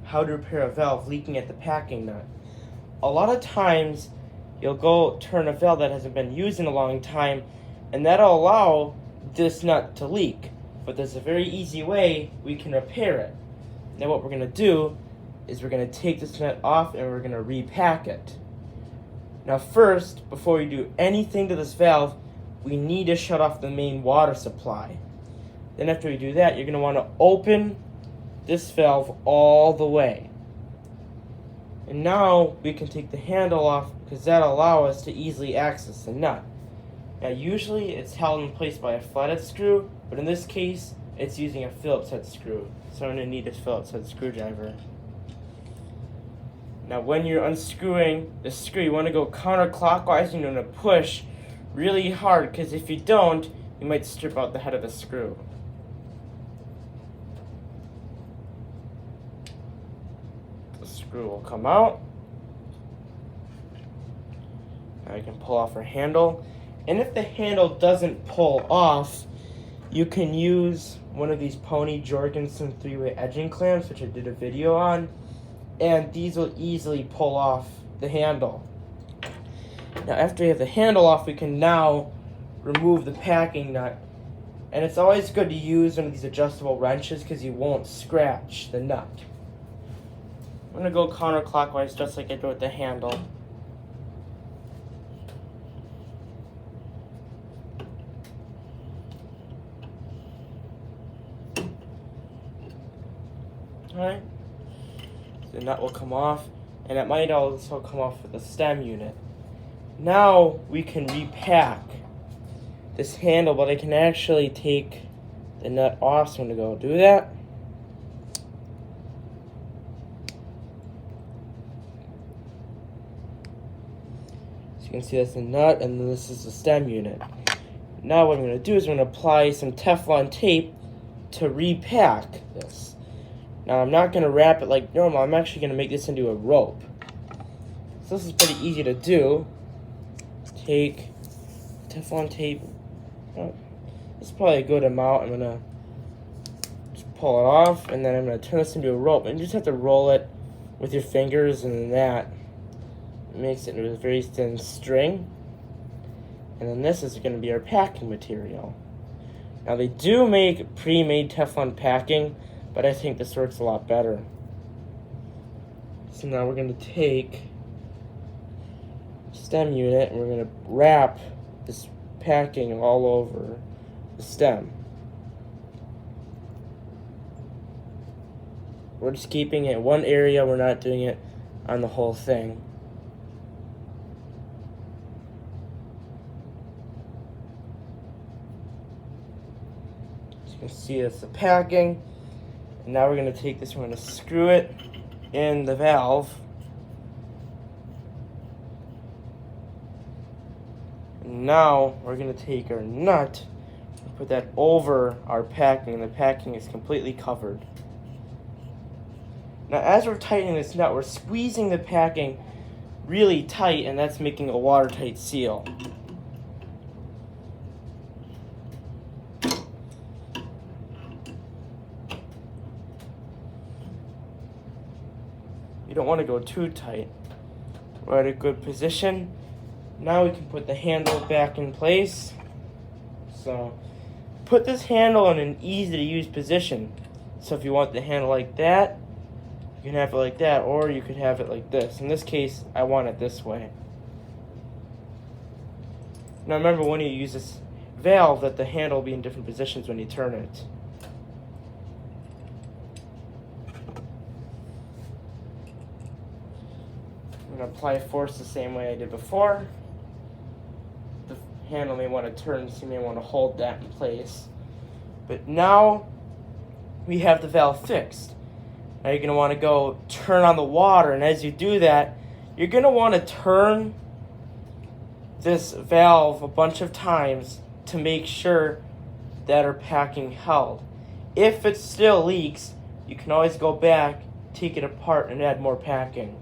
how to repair a valve leaking at the packing nut. A lot of times, you'll go turn a valve that hasn't been used in a long time, and that'll allow this nut to leak. But there's a very easy way we can repair it. Now what we're going to do is we're going to take this nut off and we're going to repack it. Now first, before we do anything to this valve, we need to shut off the main water supply. Then after we do that, you're going to want to open this valve all the way. And now we can take the handle off because that'll allow us to easily access the nut. Now usually it's held in place by a flathead screw, but in this case it's using a Phillips head screw. So I'm going to need a Phillips head screwdriver. Now when you're unscrewing the screw, you want to go counterclockwise and you're going to push really hard, because if you don't, you might strip out the head of the screw. The screw will come out. Now you can pull off our handle. And if the handle doesn't pull off, you can use one of these Pony Jorgensen 3-way edging clamps, which I did a video on, and these will easily pull off the handle. Now after we have the handle off, we can now remove the packing nut. And it's always good to use one of these adjustable wrenches because you won't scratch the nut. I'm going to go counterclockwise just like I did with the handle. Alright, the nut will come off, and it might also come off with the stem unit. Now we can repack this handle, but I can actually take the nut off, so I'm going to go do that. So you can see that's the nut, and then this is the stem unit. Now what I'm going to do is I'm going to apply some Teflon tape to repack this. Now I'm not going to wrap it like normal, I'm actually going to make this into a rope. So this is pretty easy to do. Take Teflon tape. Oh, this is probably a good amount. I'm going to just pull it off, and then I'm going to turn this into a rope. And you just have to roll it with your fingers, and then that makes it into a very thin string. And then this is going to be our packing material. Now they do make pre-made Teflon packing, but I think this works a lot better. So now we're going to take stem unit and we're going to wrap this packing all over the stem. We're just keeping it in one area, we're not doing it on the whole thing. As you can see, that's the packing. And now we're going to take this, we're going to screw it in the valve. And now we're going to take our nut and put that over our packing, and the packing is completely covered. Now as we're tightening this nut, we're squeezing the packing really tight, and that's making a watertight seal. You don't want to go too tight. We're at a good position. Now we can put the handle back in place. So put this handle in an easy to use position. So if you want the handle like that, you can have it like that, or you could have it like this. In this case, I want it this way. Now remember, when you use this valve, that the handle will be in different positions when you turn it. I'm going to apply force the same way I did before. The handle may want to turn, so you may want to hold that in place. But now we have the valve fixed. Now you're going to want to go turn on the water, and as you do that, you're going to want to turn this valve a bunch of times to make sure that our packing held. If it still leaks, you can always go back, take it apart, and add more packing.